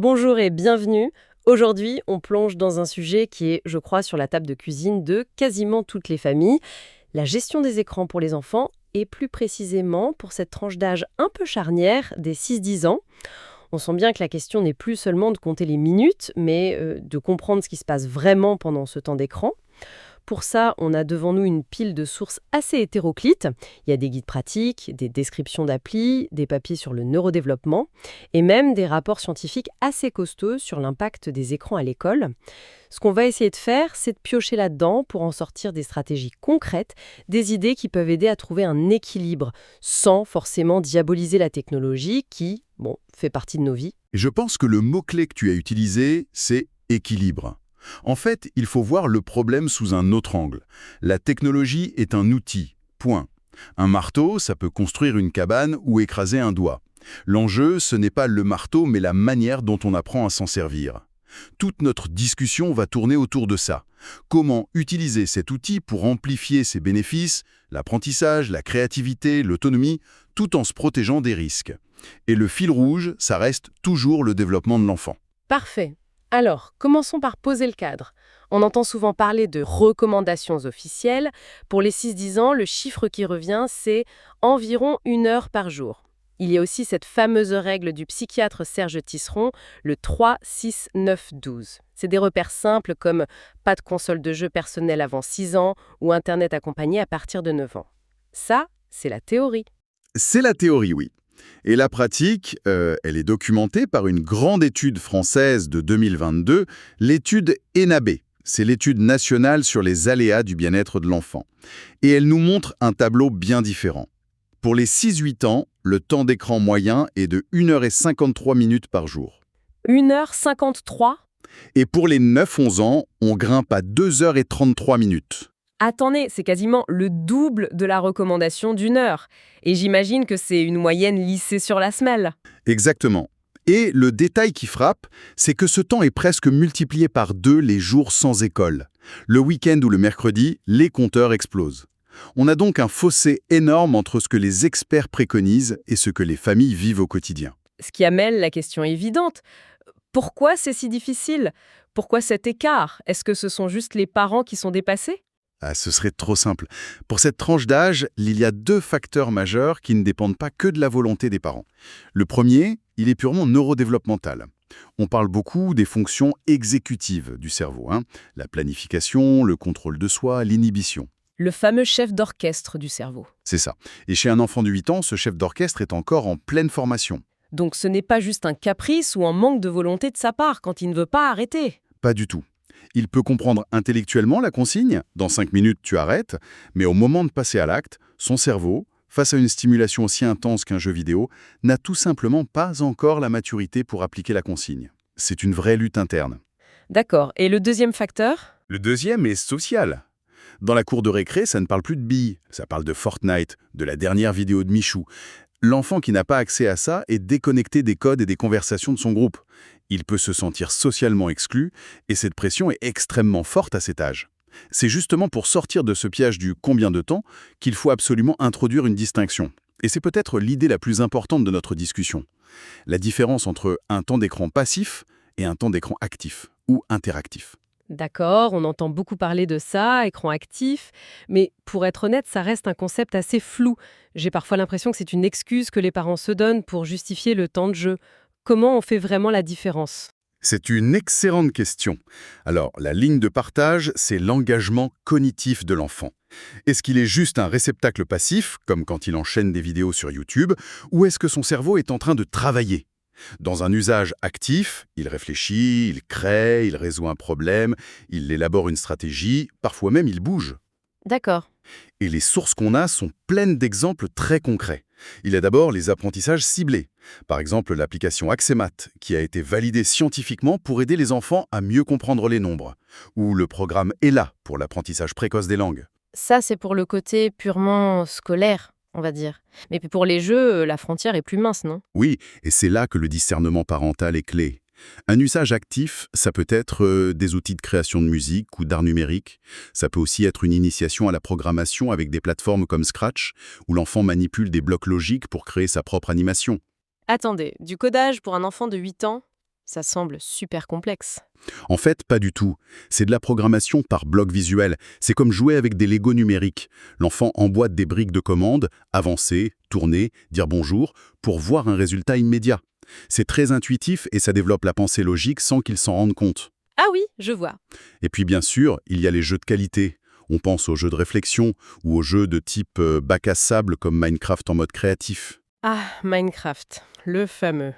Bonjour et bienvenue. Aujourd'hui, on plonge dans un sujet qui est, je crois, sur la table de cuisine de quasiment toutes les familles, la gestion des écrans pour les enfants et plus précisément pour cette tranche d'âge un peu charnière des 6-10 ans. On sent bien que la question n'est plus seulement de compter les minutes, mais de comprendre ce qui se passe vraiment pendant ce temps d'écran. Pour ça, on a devant nous une pile de sources assez hétéroclites. Il y a des guides pratiques, des descriptions d'applis, des papiers sur le neurodéveloppement et même des rapports scientifiques assez costauds sur l'impact des écrans à l'école. Ce qu'on va essayer de faire, c'est de piocher là-dedans pour en sortir des stratégies concrètes, des idées qui peuvent aider à trouver un équilibre sans forcément diaboliser la technologie qui, fait partie de nos vies. Et je pense que le mot-clé que tu as utilisé, c'est équilibre. En fait, il faut voir le problème sous un autre angle. La technologie est un outil, point. Un marteau, ça peut construire une cabane ou écraser un doigt. L'enjeu, ce n'est pas le marteau, mais la manière dont on apprend à s'en servir. Toute notre discussion va tourner autour de ça. Comment utiliser cet outil pour amplifier ses bénéfices, l'apprentissage, la créativité, l'autonomie, tout en se protégeant des risques. Et le fil rouge, ça reste toujours le développement de l'enfant. Parfait. Alors, commençons par poser le cadre. On entend souvent parler de recommandations officielles. Pour les 6-10 ans, le chiffre qui revient, c'est environ 1 heure par jour. Il y a aussi cette fameuse règle du psychiatre Serge Tisseron, le 3-6-9-12. C'est des repères simples comme pas de console de jeu personnelle avant 6 ans ou Internet accompagné à partir de 9 ans. Ça, c'est la théorie. C'est la théorie, oui. Et la pratique, elle est documentée par une grande étude française de 2022, l'étude ENAB. C'est l'étude nationale sur les aléas du bien-être de l'enfant. Et elle nous montre un tableau bien différent. Pour les 6-8 ans, le temps d'écran moyen est de 1h53 minutes par jour. 1h53 ? Et pour les 9-11 ans, on grimpe à 2h33 minutes. Attendez, c'est quasiment le double de la recommandation d'1 heure. Et j'imagine que c'est une moyenne lissée sur la semelle. Exactement. Et le détail qui frappe, c'est que ce temps est presque multiplié par 2 les jours sans école. Le week-end ou le mercredi, les compteurs explosent. On a donc un fossé énorme entre ce que les experts préconisent et ce que les familles vivent au quotidien. Ce qui amène la question évidente. Pourquoi c'est si difficile ? Pourquoi cet écart ? Est-ce que ce sont juste les parents qui sont dépassés ? Ce serait trop simple. Pour cette tranche d'âge, il y a 2 facteurs majeurs qui ne dépendent pas que de la volonté des parents. Le premier, il est purement neurodéveloppemental. On parle beaucoup des fonctions exécutives du cerveau, la planification, le contrôle de soi, l'inhibition. Le fameux chef d'orchestre du cerveau. C'est ça. Et chez un enfant de 8 ans, ce chef d'orchestre est encore en pleine formation. Donc ce n'est pas juste un caprice ou un manque de volonté de sa part quand il ne veut pas arrêter. Pas du tout. Il peut comprendre intellectuellement la consigne, dans 5 minutes tu arrêtes, mais au moment de passer à l'acte, son cerveau, face à une stimulation aussi intense qu'un jeu vidéo, n'a tout simplement pas encore la maturité pour appliquer la consigne. C'est une vraie lutte interne. D'accord. Et le deuxième facteur ? Le deuxième est social. Dans la cour de récré, ça ne parle plus de billes, ça parle de Fortnite, de la dernière vidéo de Michou. L'enfant qui n'a pas accès à ça est déconnecté des codes et des conversations de son groupe. Il peut se sentir socialement exclu, et cette pression est extrêmement forte à cet âge. C'est justement pour sortir de ce piège du « combien de temps » qu'il faut absolument introduire une distinction. Et c'est peut-être l'idée la plus importante de notre discussion. La différence entre un temps d'écran passif et un temps d'écran actif ou interactif. D'accord, on entend beaucoup parler de ça, écran actif, mais pour être honnête, ça reste un concept assez flou. J'ai parfois l'impression que c'est une excuse que les parents se donnent pour justifier le temps de jeu. Comment on fait vraiment la différence ? C'est une excellente question. Alors, la ligne de partage, c'est l'engagement cognitif de l'enfant. Est-ce qu'il est juste un réceptacle passif, comme quand il enchaîne des vidéos sur YouTube, ou est-ce que son cerveau est en train de travailler ? Dans un usage actif, il réfléchit, il crée, il résout un problème, il élabore une stratégie, parfois même il bouge. D'accord. Et les sources qu'on a sont pleines d'exemples très concrets. Il y a d'abord les apprentissages ciblés. Par exemple, l'application Axemat, qui a été validée scientifiquement pour aider les enfants à mieux comprendre les nombres. Ou le programme ELA, pour l'apprentissage précoce des langues. Ça, c'est pour le côté purement scolaire, on va dire. Mais pour les jeux, la frontière est plus mince, non ? Oui, et c'est là que le discernement parental est clé. Un usage actif, ça peut être des outils de création de musique ou d'art numérique. Ça peut aussi être une initiation à la programmation avec des plateformes comme Scratch, où l'enfant manipule des blocs logiques pour créer sa propre animation. Attendez, du codage pour un enfant de 8 ans ? Ça semble super complexe. En fait, pas du tout. C'est de la programmation par bloc visuel. C'est comme jouer avec des Lego numériques. L'enfant emboîte des briques de commande, avancer, tourner, dire bonjour, pour voir un résultat immédiat. C'est très intuitif et ça développe la pensée logique sans qu'il s'en rende compte. Ah oui, je vois. Et puis bien sûr, il y a les jeux de qualité. On pense aux jeux de réflexion ou aux jeux de type bac à sable comme Minecraft en mode créatif. Ah, Minecraft, le fameux.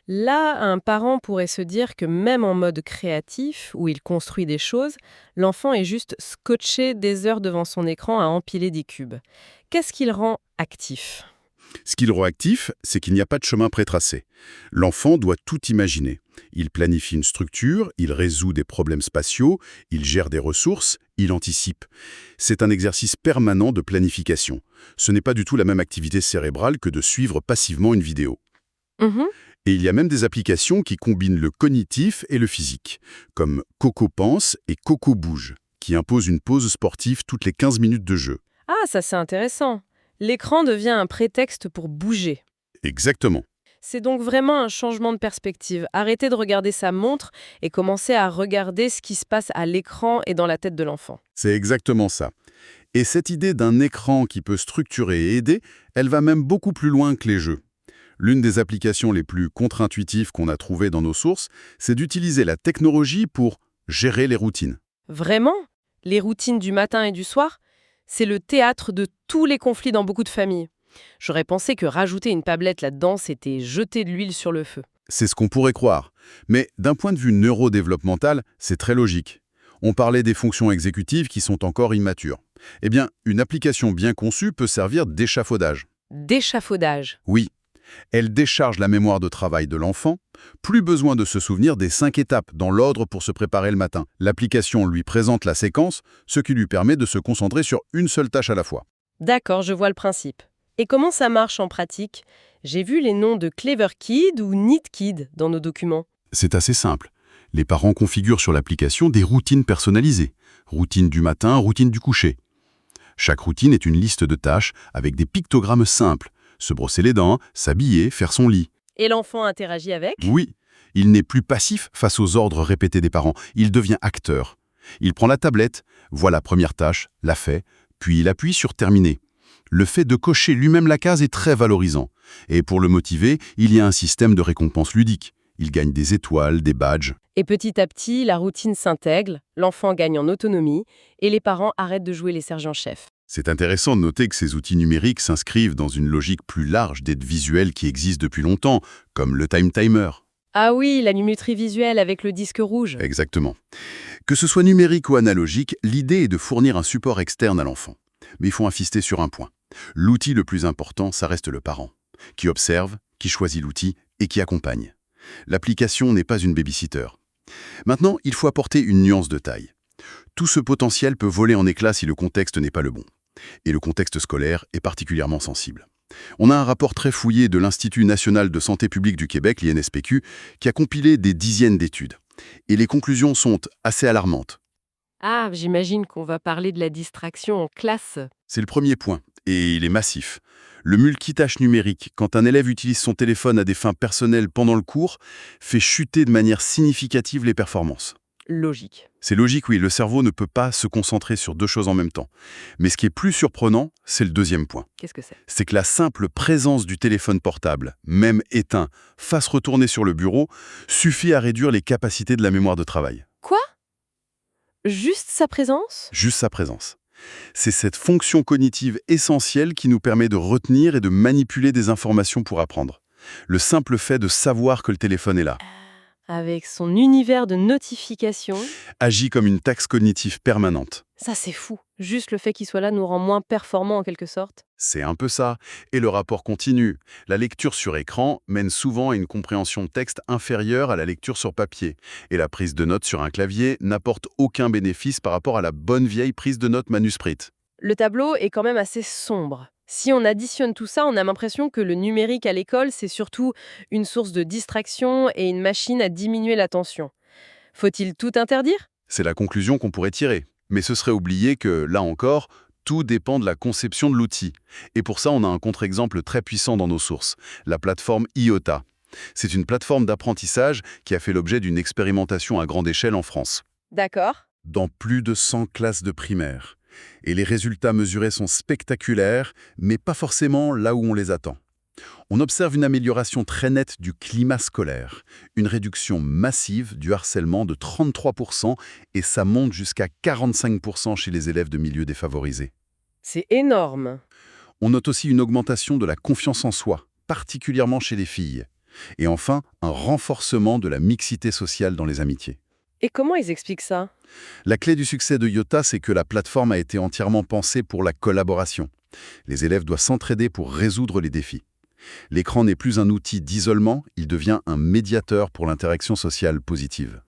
Là, un parent pourrait se dire que même en mode créatif, où il construit des choses, l'enfant est juste scotché des heures devant son écran à empiler des cubes. Qu'est-ce qui le rend actif? Ce qui le rend actif, c'est qu'il n'y a pas de chemin prétracé. L'enfant doit tout imaginer. Il planifie une structure, il résout des problèmes spatiaux, il gère des ressources, il anticipe. C'est un exercice permanent de planification. Ce n'est pas du tout la même activité cérébrale que de suivre passivement une vidéo. Mhm. Et il y a même des applications qui combinent le cognitif et le physique, comme Coco Pense et Coco Bouge, qui imposent une pause sportive toutes les 15 minutes de jeu. Ah, ça c'est intéressant. L'écran devient un prétexte pour bouger. Exactement. C'est donc vraiment un changement de perspective. Arrêter de regarder sa montre et commencer à regarder ce qui se passe à l'écran et dans la tête de l'enfant. C'est exactement ça. Et cette idée d'un écran qui peut structurer et aider, elle va même beaucoup plus loin que les jeux. L'une des applications les plus contre-intuitives qu'on a trouvées dans nos sources, c'est d'utiliser la technologie pour gérer les routines. Vraiment? Les routines du matin et du soir? C'est le théâtre de tous les conflits dans beaucoup de familles. J'aurais pensé que rajouter une tablette là-dedans, c'était jeter de l'huile sur le feu. C'est ce qu'on pourrait croire. Mais d'un point de vue neurodéveloppemental, c'est très logique. On parlait des fonctions exécutives qui sont encore immatures. Eh bien, une application bien conçue peut servir d'échafaudage. D'échafaudage. Oui, elle décharge la mémoire de travail de l'enfant, plus besoin de se souvenir des 5 étapes dans l'ordre pour se préparer le matin. L'application lui présente la séquence, ce qui lui permet de se concentrer sur une seule tâche à la fois. D'accord, je vois le principe. Et comment ça marche en pratique? J'ai vu les noms de Clever Kid ou Neat Kid dans nos documents. C'est assez simple. Les parents configurent sur l'application des routines personnalisées. Routine du matin, routine du coucher. Chaque routine est une liste de tâches avec des pictogrammes simples. Se brosser les dents, s'habiller, faire son lit. Et l'enfant interagit avec? Oui, il n'est plus passif face aux ordres répétés des parents. Il devient acteur. Il prend la tablette, voit la première tâche, la fait, puis il appuie sur « Terminer ». Le fait de cocher lui-même la case est très valorisant. Et pour le motiver, il y a un système de récompense ludique. Il gagne des étoiles, des badges. Et petit à petit, la routine s'intègre, l'enfant gagne en autonomie et les parents arrêtent de jouer les sergents-chefs. C'est intéressant de noter que ces outils numériques s'inscrivent dans une logique plus large d'aide visuelle qui existe depuis longtemps, comme le time timer. Ah oui, la minuterie visuelle avec le disque rouge. Exactement. Que ce soit numérique ou analogique, l'idée est de fournir un support externe à l'enfant. Mais il faut insister sur un point. L'outil le plus important, ça reste le parent, qui observe, qui choisit l'outil et qui accompagne. L'application n'est pas une babysitter. Maintenant, il faut apporter une nuance de taille. Tout ce potentiel peut voler en éclats si le contexte n'est pas le bon. Et le contexte scolaire est particulièrement sensible. On a un rapport très fouillé de l'Institut national de santé publique du Québec, l'INSPQ, qui a compilé des dizaines d'études. Et les conclusions sont assez alarmantes. Ah, j'imagine qu'on va parler de la distraction en classe. C'est le premier point, et il est massif. Le multitâche numérique, quand un élève utilise son téléphone à des fins personnelles pendant le cours, fait chuter de manière significative les performances. Logique. C'est logique, oui, le cerveau ne peut pas se concentrer sur deux choses en même temps. Mais ce qui est plus surprenant, c'est le deuxième point. Qu'est-ce que c'est? C'est que la simple présence du téléphone portable, même éteint, face retournée sur le bureau, suffit à réduire les capacités de la mémoire de travail. Quoi? Juste sa présence? Juste sa présence. C'est cette fonction cognitive essentielle qui nous permet de retenir et de manipuler des informations pour apprendre. Le simple fait de savoir que le téléphone est là. Avec son univers de notifications. Agit comme une taxe cognitive permanente. Ça, c'est fou. Juste le fait qu'il soit là nous rend moins performants en quelque sorte. C'est un peu ça. Et le rapport continue. La lecture sur écran mène souvent à une compréhension de texte inférieure à la lecture sur papier. Et la prise de notes sur un clavier n'apporte aucun bénéfice par rapport à la bonne vieille prise de notes manuscrite. Le tableau est quand même assez sombre. Si on additionne tout ça, on a l'impression que le numérique à l'école, c'est surtout une source de distraction et une machine à diminuer l'attention. Faut-il tout interdire? C'est la conclusion qu'on pourrait tirer. Mais ce serait oublier que, là encore, tout dépend de la conception de l'outil. Et pour ça, on a un contre-exemple très puissant dans nos sources, la plateforme Iota. C'est une plateforme d'apprentissage qui a fait l'objet d'une expérimentation à grande échelle en France, D'accord. dans plus de 100 classes de primaire. Et les résultats mesurés sont spectaculaires, mais pas forcément là où on les attend. On observe une amélioration très nette du climat scolaire, une réduction massive du harcèlement de 33% et ça monte jusqu'à 45% chez les élèves de milieux défavorisés. C'est énorme. On note aussi une augmentation de la confiance en soi, particulièrement chez les filles. Et enfin, un renforcement de la mixité sociale dans les amitiés. Et comment ils expliquent ça? La clé du succès de Yota, c'est que la plateforme a été entièrement pensée pour la collaboration. Les élèves doivent s'entraider pour résoudre les défis. L'écran n'est plus un outil d'isolement, il devient un médiateur pour l'interaction sociale positive.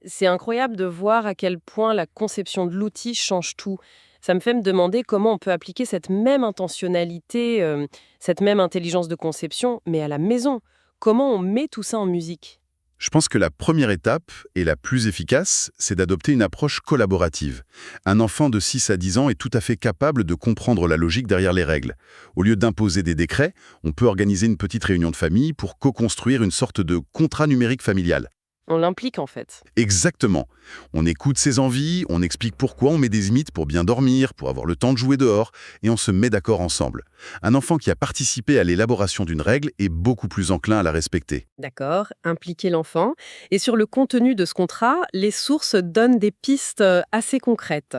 C'est incroyable de voir à quel point la conception de l'outil change tout. Ça me fait me demander comment on peut appliquer cette même intentionnalité, cette même intelligence de conception, mais à la maison. Comment on met tout ça en musique? Je pense que la première étape, et la plus efficace, c'est d'adopter une approche collaborative. Un enfant de 6 à 10 ans est tout à fait capable de comprendre la logique derrière les règles. Au lieu d'imposer des décrets, on peut organiser une petite réunion de famille pour co-construire une sorte de contrat numérique familial. On l'implique en fait. Exactement. On écoute ses envies, on explique pourquoi on met des limites pour bien dormir, pour avoir le temps de jouer dehors, et on se met d'accord ensemble. Un enfant qui a participé à l'élaboration d'une règle est beaucoup plus enclin à la respecter. D'accord, impliquer l'enfant. Et sur le contenu de ce contrat, les sources donnent des pistes assez concrètes.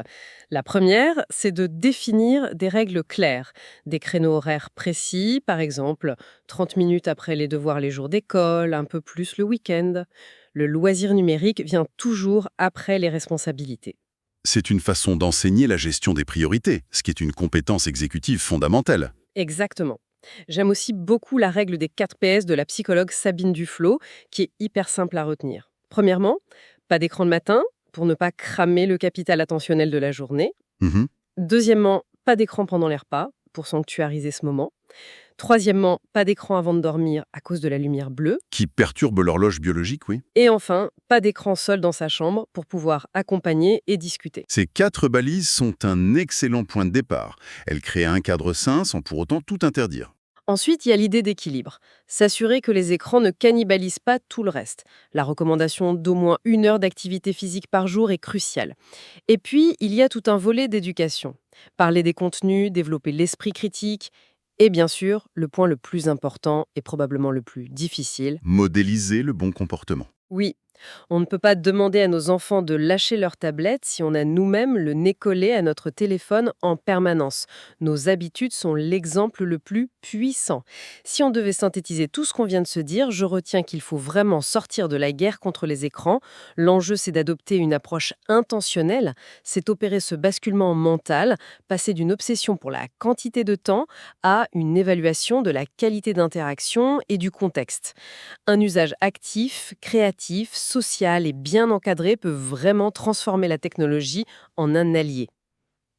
La première, c'est de définir des règles claires, des créneaux horaires précis, par exemple 30 minutes après les devoirs les jours d'école, un peu plus le week-end. Le loisir numérique vient toujours après les responsabilités. C'est une façon d'enseigner la gestion des priorités, ce qui est une compétence exécutive fondamentale. Exactement. J'aime aussi beaucoup la règle des 4 PS de la psychologue Sabine Duflo, qui est hyper simple à retenir. Premièrement, pas d'écran le matin, pour ne pas cramer le capital attentionnel de la journée. Mhm. Deuxièmement, pas d'écran pendant les repas, pour sanctuariser ce moment. Troisièmement, pas d'écran avant de dormir à cause de la lumière bleue. Qui perturbe l'horloge biologique, oui. Et enfin, pas d'écran seul dans sa chambre pour pouvoir accompagner et discuter. Ces 4 balises sont un excellent point de départ. Elles créent un cadre sain sans pour autant tout interdire. Ensuite, il y a l'idée d'équilibre. S'assurer que les écrans ne cannibalisent pas tout le reste. La recommandation d'au moins 1 heure d'activité physique par jour est cruciale. Et puis, il y a tout un volet d'éducation. Parler des contenus, développer l'esprit critique. Et bien sûr, le point le plus important et probablement le plus difficile. Modéliser le bon comportement. Oui, on ne peut pas demander à nos enfants de lâcher leur tablette si on a nous-mêmes le nez collé à notre téléphone en permanence. Nos habitudes sont l'exemple le plus puissant. Si on devait synthétiser tout ce qu'on vient de se dire, je retiens qu'il faut vraiment sortir de la guerre contre les écrans. L'enjeu, c'est d'adopter une approche intentionnelle, c'est opérer ce basculement mental, passer d'une obsession pour la quantité de temps à une évaluation de la qualité d'interaction et du contexte. Un usage actif, créatif, social et bien encadré peut vraiment transformer la technologie en un allié.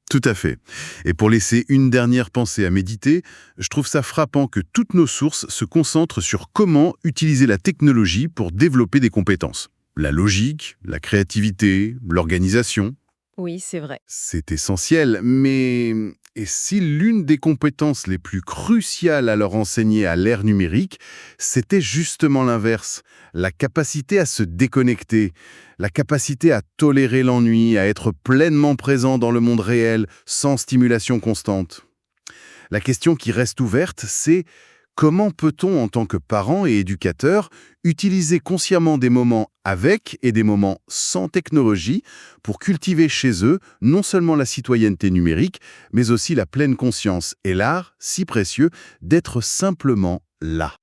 Tout à fait. Et pour laisser une dernière pensée à méditer, je trouve ça frappant que toutes nos sources se concentrent sur comment utiliser la technologie pour développer des compétences. La logique, la créativité, l'organisation. Oui, c'est vrai. C'est essentiel, mais et si l'une des compétences les plus cruciales à leur enseigner à l'ère numérique, c'était justement l'inverse, la capacité à se déconnecter, la capacité à tolérer l'ennui, à être pleinement présent dans le monde réel, sans stimulation constante. La question qui reste ouverte, c'est comment peut-on, en tant que parent et éducateur, utiliser consciemment des moments avec et des moments sans technologie pour cultiver chez eux non seulement la citoyenneté numérique, mais aussi la pleine conscience et l'art, si précieux, d'être simplement là.